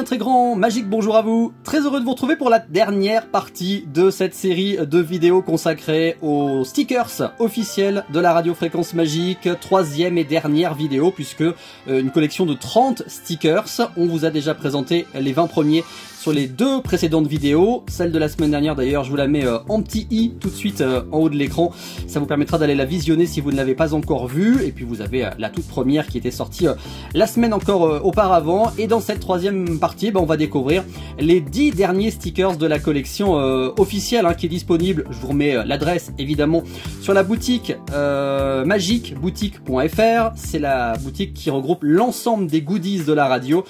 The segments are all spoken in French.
un très grand magique bonjour à vous. Très heureux de vous retrouver pour la dernière partie de cette série de vidéos consacrée aux stickers officiels de la radio Fréquence Magique. Troisième et dernière vidéo puisque une collection de 30 stickers. On vous a déjà présenté les 20 premiers sur les deux précédentes vidéos. Celle de la semaine dernière d'ailleurs, je vous la mets en petit i tout de suite en haut de l'écran. Ça vous permettra d'aller la visionner si vous ne l'avez pas encore vue. Et puis vous avez la toute première qui était sortie la semaine encore auparavant. Et dans cette troisième partie, on va découvrir les 10 derniers stickers de la collection officielle qui est disponible. Je vous remets l'adresse évidemment sur la boutique magiqueboutique.fr. C'est la boutique qui regroupe l'ensemble des goodies de la radio.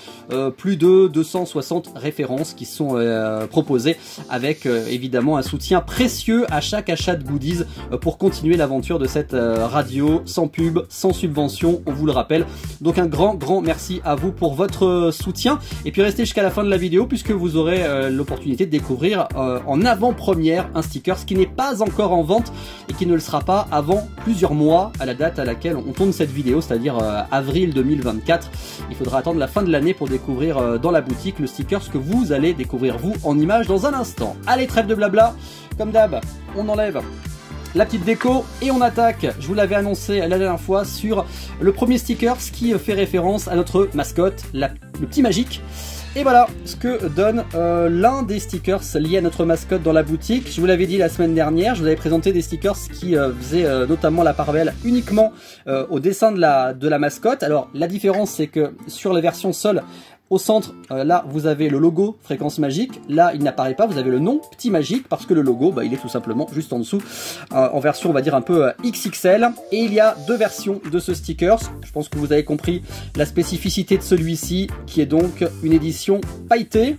Plus de 260 références qui sont proposées avec évidemment un soutien précieux à chaque achat de goodies pour continuer l'aventure de cette radio sans pub, sans subvention, on vous le rappelle. Donc un grand merci à vous pour votre soutien et puis restez jusqu'à la fin de la vidéo puisque vous aurez l'opportunité de découvrir en avant-première un sticker qui n'est pas encore en vente et qui ne le sera pas avant plusieurs mois à la date à laquelle on tourne cette vidéo, c'est-à-dire avril 2024. Il faudra attendre la fin de l'année pour découvrir dans la boutique le sticker que vous allez découvrir vous en image dans un instant. Allez, trêve de blabla, comme d'hab, on enlève la petite déco et on attaque. Je vous l'avais annoncé la dernière fois sur le premier sticker qui fait référence à notre mascotte, le petit magique. Et voilà ce que donne l'un des stickers liés à notre mascotte dans la boutique. Je vous l'avais dit la semaine dernière, je vous avais présenté des stickers qui faisaient notamment la part belle uniquement au dessin de la mascotte. Alors la différence c'est que sur la version seule, au centre, là, vous avez le logo Fréquence Magique. Là, il n'apparaît pas. Vous avez le nom Petit Magique parce que le logo, il est tout simplement juste en dessous, en version, on va dire, un peu XXL. Et il y a deux versions de ce sticker. Je pense que vous avez compris la spécificité de celui-ci, qui est donc une édition pailletée,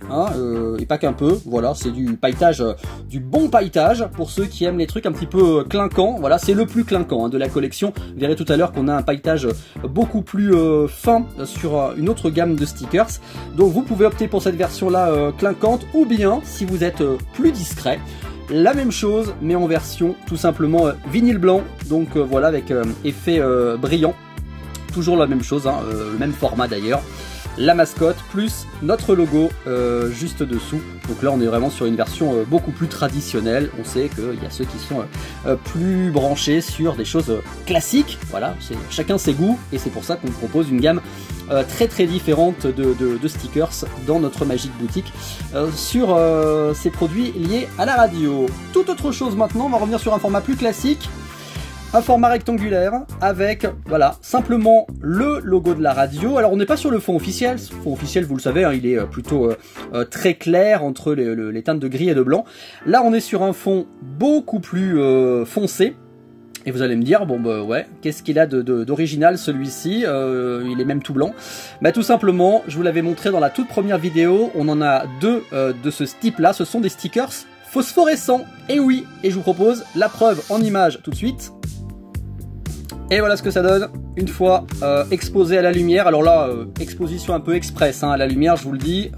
et pas qu'un peu. Voilà, c'est du pailletage, du bon pailletage pour ceux qui aiment les trucs un petit peu clinquants. Voilà, c'est le plus clinquant de la collection. Vous verrez tout à l'heure qu'on a un pailletage beaucoup plus fin sur une autre gamme de stickers. Donc vous pouvez opter pour cette version là clinquante ou bien si vous êtes plus discret, la même chose mais en version tout simplement vinyle blanc, donc voilà avec effet brillant, toujours la même chose, le même format d'ailleurs, la mascotte plus notre logo juste dessous. Donc là on est vraiment sur une version beaucoup plus traditionnelle. On sait qu'il y a ceux qui sont plus branchés sur des choses classiques, voilà, chacun ses goûts et c'est pour ça qu'on propose une gamme très différente de stickers dans notre Magique Boutique sur ces produits liés à la radio. Toute autre chose maintenant, on va revenir sur un format plus classique. Un format rectangulaire avec, voilà, simplement le logo de la radio. Alors on n'est pas sur le fond officiel. Ce fond officiel, vous le savez, il est plutôt très clair entre les teintes de gris et de blanc. Là on est sur un fond beaucoup plus foncé. Et vous allez me dire, ouais, qu'est-ce qu'il a d'original celui-ci, il est même tout blanc. Tout simplement, je vous l'avais montré dans la toute première vidéo, on en a deux de ce type-là, ce sont des stickers phosphorescents. Et oui, et je vous propose la preuve en image tout de suite. Et voilà ce que ça donne une fois exposé à la lumière. Alors là, exposition un peu express à la lumière, je vous le dis.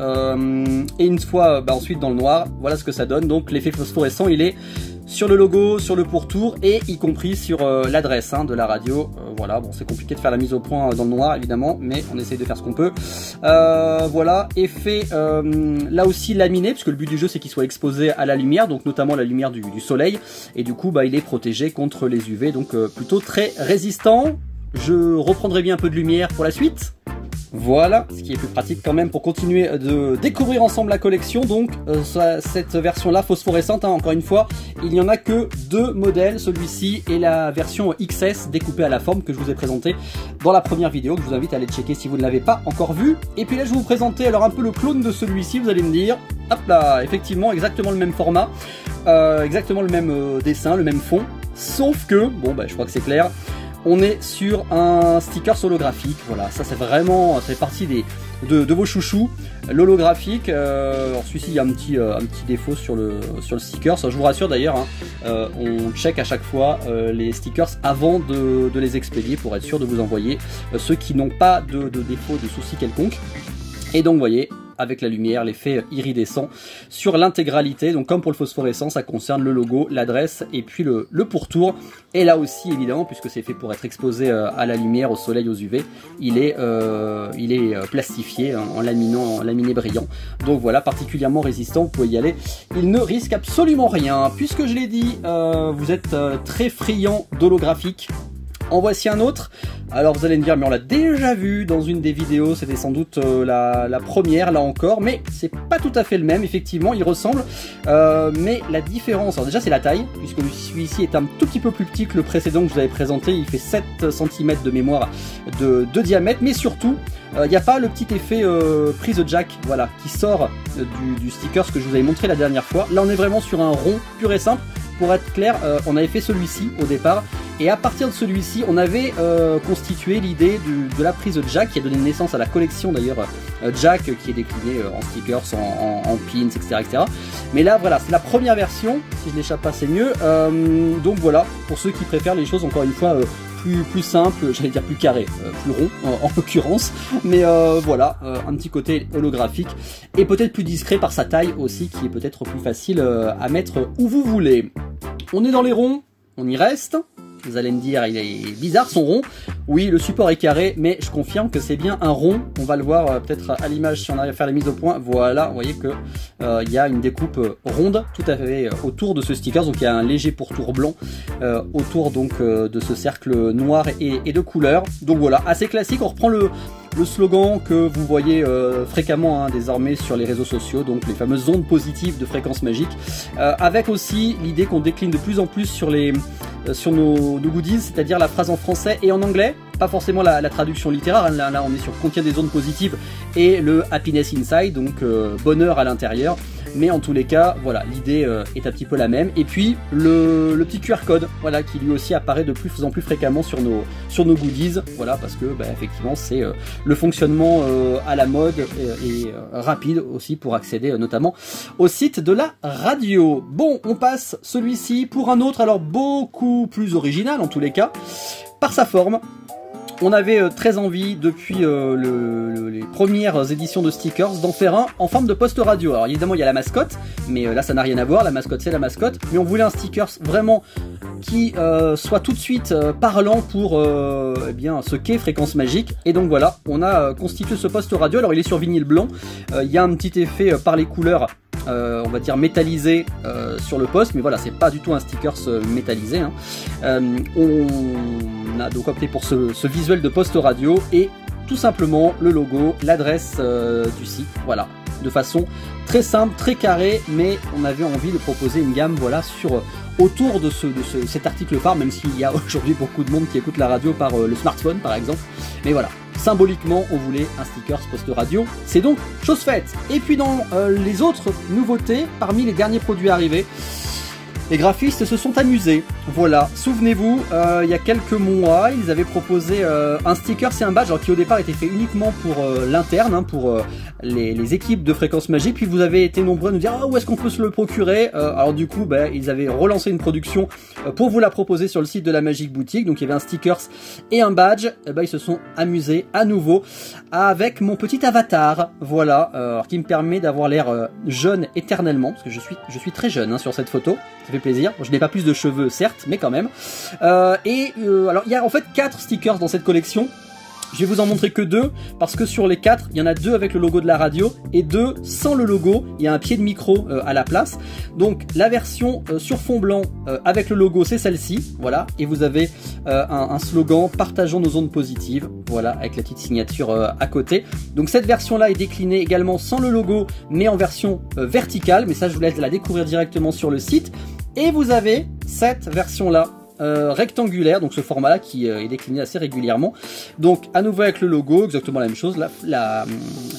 Et une fois ensuite dans le noir, voilà ce que ça donne. Donc l'effet phosphorescent, il est sur le logo, sur le pourtour et y compris sur l'adresse de la radio. Voilà, bon, c'est compliqué de faire la mise au point dans le noir évidemment, mais on essaye de faire ce qu'on peut. Voilà, effet là aussi laminé, puisque le but du jeu c'est qu'il soit exposé à la lumière, donc notamment la lumière du soleil, et du coup il est protégé contre les UV, donc plutôt très résistant. Je reprendrai bien un peu de lumière pour la suite. Voilà, ce qui est plus pratique quand même pour continuer de découvrir ensemble la collection. Donc cette version là phosphorescente, encore une fois, il n'y en a que deux modèles, celui-ci et la version XS découpée à la forme que je vous ai présentée dans la première vidéo, que je vous invite à aller checker si vous ne l'avez pas encore vu. Et puis là je vais vous présenter alors un peu le clone de celui-ci, vous allez me dire, hop là, effectivement exactement le même format, exactement le même dessin, le même fond, sauf que, je crois que c'est clair, on est sur un sticker holographique. Voilà, ça c'est vraiment, ça fait partie de vos chouchous, l'holographique. Alors celui-ci, il y a un petit défaut sur le sticker. Ça, je vous rassure d'ailleurs, on check à chaque fois les stickers avant de les expédier pour être sûr de vous envoyer ceux qui n'ont pas de défaut, de soucis quelconque. Et donc vous voyez, avec la lumière, l'effet iridescent sur l'intégralité. Donc comme pour le phosphorescent, ça concerne le logo, l'adresse et puis le pourtour. Et là aussi évidemment, puisque c'est fait pour être exposé à la lumière, au soleil, aux UV, il est plastifié en laminé brillant. Donc voilà, particulièrement résistant, vous pouvez y aller. Il ne risque absolument rien. Puisque je l'ai dit, vous êtes très friand d'holographique. En voici un autre. Alors vous allez me dire, mais on l'a déjà vu dans une des vidéos, c'était sans doute la première là encore, mais c'est pas tout à fait le même, effectivement, il ressemble, mais la différence, alors déjà c'est la taille, puisque celui-ci est un tout petit peu plus petit que le précédent que je vous avais présenté, il fait 7 cm de mémoire de diamètre, mais surtout, il n'y a pas le petit effet prise jack, voilà, qui sort du sticker, ce que je vous avais montré la dernière fois. Là on est vraiment sur un rond pur et simple. Pour être clair, on avait fait celui-ci au départ, et à partir de celui-ci, on avait constitué l'idée de la prise jack, qui a donné naissance à la collection d'ailleurs jack, qui est déclinée en stickers, en pins, etc., Mais là, voilà, c'est la première version, si je l'échappe pas, c'est mieux. Donc voilà, pour ceux qui préfèrent les choses, encore une fois, plus simple, j'allais dire plus carré, plus rond en l'occurrence, mais voilà, un petit côté holographique et peut-être plus discret par sa taille aussi, qui est peut-être plus facile à mettre où vous voulez. On est dans les ronds, on y reste. Vous allez me dire, il est bizarre son rond. Oui, le support est carré, mais je confirme que c'est bien un rond. On va le voir peut-être à l'image si on arrive à faire la mise au point. Voilà, vous voyez que il y a une découpe ronde tout à fait autour de ce sticker. Donc il y a un léger pourtour blanc autour donc de ce cercle noir et de couleur. Donc voilà, assez classique. On reprend le slogan que vous voyez fréquemment désormais sur les réseaux sociaux, donc les fameuses ondes positives de Fréquence Magique, avec aussi l'idée qu'on décline de plus en plus sur nos goodies, c'est-à-dire la phrase en français et en anglais, pas forcément la traduction littéraire, là on est sur contient des ondes positives et le happiness inside, donc bonheur à l'intérieur. Mais en tous les cas, voilà, l'idée est un petit peu la même. Et puis le petit QR code, voilà, qui lui aussi apparaît de plus en plus fréquemment sur nos goodies, voilà, parce que effectivement c'est le fonctionnement à la mode et rapide aussi pour accéder notamment au site de la radio. Bon, on passe celui-ci pour un autre, alors beaucoup plus original en tous les cas, par sa forme. On avait très envie depuis les premières éditions de stickers d'en faire un en forme de poste radio. Alors évidemment il y a la mascotte, mais là ça n'a rien à voir, la mascotte c'est la mascotte, mais on voulait un sticker vraiment qui soit tout de suite parlant pour eh bien ce qu'est Fréquence Magique. Et donc voilà, on a constitué ce poste radio. Alors il est sur vinyle blanc, il y a un petit effet par les couleurs, on va dire métallisé sur le poste, mais voilà, c'est pas du tout un stickers métallisé, hein. On a donc opté pour ce visuel de poste radio et tout simplement le logo, l'adresse du site, voilà, de façon très simple, très carrée, mais on avait envie de proposer une gamme, voilà, autour de cet article phare, même s'il y a aujourd'hui beaucoup de monde qui écoute la radio par le smartphone par exemple, mais voilà. Symboliquement, on voulait un sticker poste radio, c'est donc chose faite. Et puis dans les autres nouveautés, parmi les derniers produits arrivés, les graphistes se sont amusés. Voilà, souvenez-vous, il y a quelques mois, ils avaient proposé un sticker, c'est un badge alors, qui au départ était fait uniquement pour l'interne, hein, pour les équipes de Fréquence Magique. Puis vous avez été nombreux à nous dire où est-ce qu'on peut se le procurer. Alors du coup, ils avaient relancé une production pour vous la proposer sur le site de la Magic Boutique. Donc il y avait un sticker et un badge. Ils se sont amusés à nouveau avec mon petit avatar, voilà, alors, qui me permet d'avoir l'air jeune éternellement, parce que je suis très jeune, hein, sur cette photo. Ça fait plaisir. Je n'ai pas plus de cheveux, certes, mais quand même. Alors, il y a en fait 4 stickers dans cette collection. Je vais vous en montrer que 2, parce que sur les 4, il y en a 2 avec le logo de la radio, et 2 sans le logo. Il y a un pied de micro à la place. Donc, la version sur fond blanc avec le logo, c'est celle-ci. Voilà. Et vous avez un slogan « Partageons nos ondes positives ». Voilà, avec la petite signature à côté. Donc, cette version-là est déclinée également sans le logo, mais en version verticale. Mais ça, je vous laisse la découvrir directement sur le site. Et vous avez cette version-là, rectangulaire, donc ce format là qui est décliné assez régulièrement, donc à nouveau avec le logo, exactement la même chose, la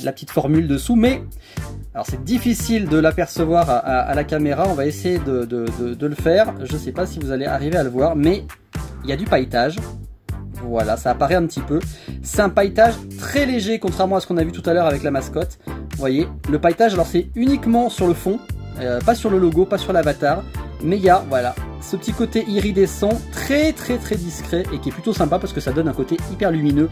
petite formule dessous, mais alors c'est difficile de l'apercevoir à la caméra, on va essayer de le faire, je sais pas si vous allez arriver à le voir, mais il y a du pailletage. Voilà, ça apparaît un petit peu. C'est un pailletage très léger, contrairement à ce qu'on a vu tout à l'heure avec la mascotte. Vous voyez, le pailletage, alors c'est uniquement sur le fond, pas sur le logo, pas sur l'avatar, mais il y a, voilà, ce petit côté iridescent, très discret et qui est plutôt sympa parce que ça donne un côté hyper lumineux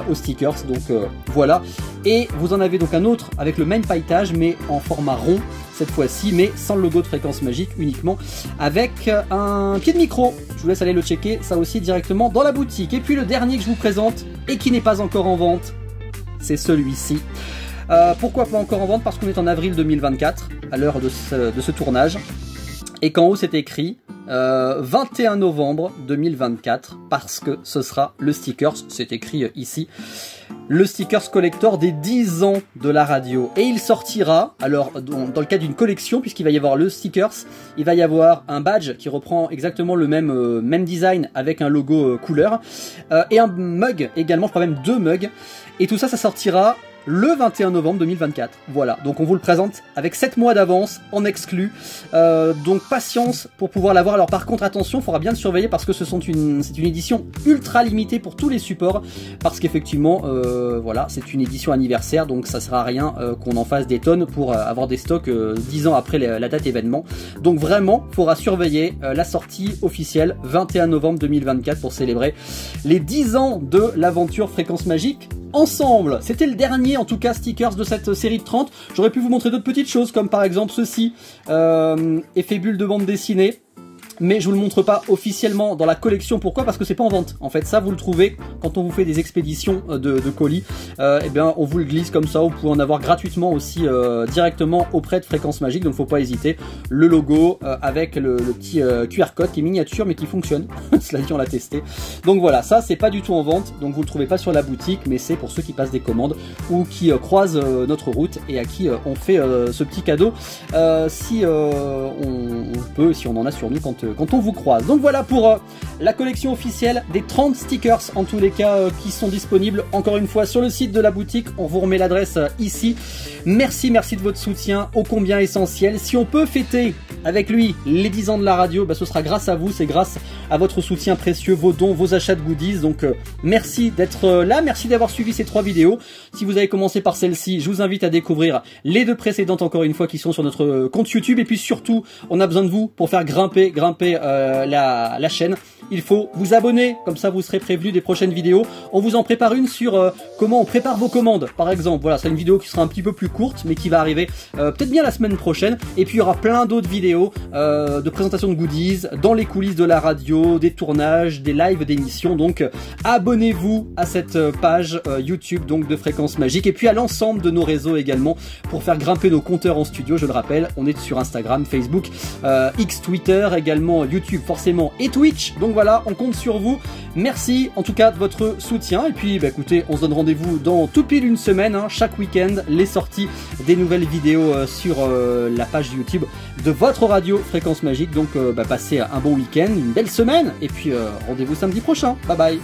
aux stickers. Donc voilà. Et vous en avez donc un autre avec le même pailletage mais en format rond cette fois-ci, mais sans le logo de Fréquence Magique, uniquement avec un pied de micro. Je vous laisse aller le checker, ça aussi directement dans la boutique. Et puis le dernier que je vous présente et qui n'est pas encore en vente, c'est celui-ci. Pourquoi pas encore en vente? Parce qu'on est en avril 2024 à l'heure de ce tournage et qu'en haut c'est écrit 21 novembre 2024 parce que ce sera le stickers, c'est écrit ici, le stickers collector des 10 ans de la radio. Et il sortira, alors dans le cadre d'une collection, puisqu'il va y avoir le stickers, il va y avoir un badge qui reprend exactement le même design avec un logo couleur, et un mug également, je crois même 2 mugs. Et tout ça, ça sortira le 21 novembre 2024. Voilà, donc on vous le présente avec 7 mois d'avance en exclu. Donc patience pour pouvoir l'avoir. Alors par contre attention, il faudra bien le surveiller parce que c'est une édition ultra limitée pour tous les supports. Parce qu'effectivement, voilà, c'est une édition anniversaire, donc ça sert à rien qu'on en fasse des tonnes pour avoir des stocks 10 ans après la date événement. Donc vraiment, il faudra surveiller la sortie officielle 21 novembre 2024 pour célébrer les 10 ans de l'aventure Fréquence Magique ensemble. C'était le dernier en tout cas stickers de cette série de 30. J'aurais pu vous montrer d'autres petites choses comme par exemple ceci, effet bulle de bande dessinée. Mais je vous le montre pas officiellement dans la collection. Pourquoi? Parce que c'est pas en vente. En fait, ça vous le trouvez quand on vous fait des expéditions de colis. Eh bien, on vous le glisse comme ça. Vous pouvez en avoir gratuitement aussi directement auprès de Fréquence Magique. Donc, faut pas hésiter. Le logo avec le petit QR code qui est miniature mais qui fonctionne. Cela dit, on l'a testé. Donc voilà, ça c'est pas du tout en vente. Donc vous le trouvez pas sur la boutique, mais c'est pour ceux qui passent des commandes ou qui croisent notre route et à qui on fait ce petit cadeau si on peut, si on en a sur nous quand on vous croise. Donc voilà pour la collection officielle des 30 stickers en tous les cas qui sont disponibles encore une fois sur le site de la boutique. On vous remet l'adresse ici. Merci de votre soutien ô combien essentiel. Si on peut fêter avec lui les 10 ans de la radio, bah, ce sera grâce à vous, c'est grâce à votre soutien précieux, vos dons, vos achats de goodies. Donc merci d'être là, merci d'avoir suivi ces 3 vidéos. Si vous avez commencé par celle-ci, je vous invite à découvrir les 2 précédentes encore une fois qui sont sur notre compte YouTube. Et puis surtout, on a besoin de vous pour faire grimper la chaîne. Il faut vous abonner, comme ça vous serez prévenu des prochaines vidéos. On vous en prépare une sur comment on prépare vos commandes, par exemple. Voilà, c'est une vidéo qui sera un petit peu plus courte, mais qui va arriver peut-être bien la semaine prochaine. Et puis il y aura plein d'autres vidéos de présentation de goodies, dans les coulisses de la radio, des tournages, des lives d'émissions. Donc abonnez-vous à cette page YouTube donc de Fréquence Magique, et puis à l'ensemble de nos réseaux également pour faire grimper nos compteurs en studio. Je le rappelle, on est sur Instagram, Facebook, X, Twitter, également YouTube forcément, et Twitch. Donc voilà, on compte sur vous. Merci en tout cas de votre soutien. Et puis bah, écoutez, on se donne rendez-vous dans tout pile une semaine, hein, chaque week-end, les sorties des nouvelles vidéos sur la page YouTube de votre radio Fréquence Magique. Donc bah, passez un bon week-end, une belle semaine, et puis rendez-vous samedi prochain. Bye bye.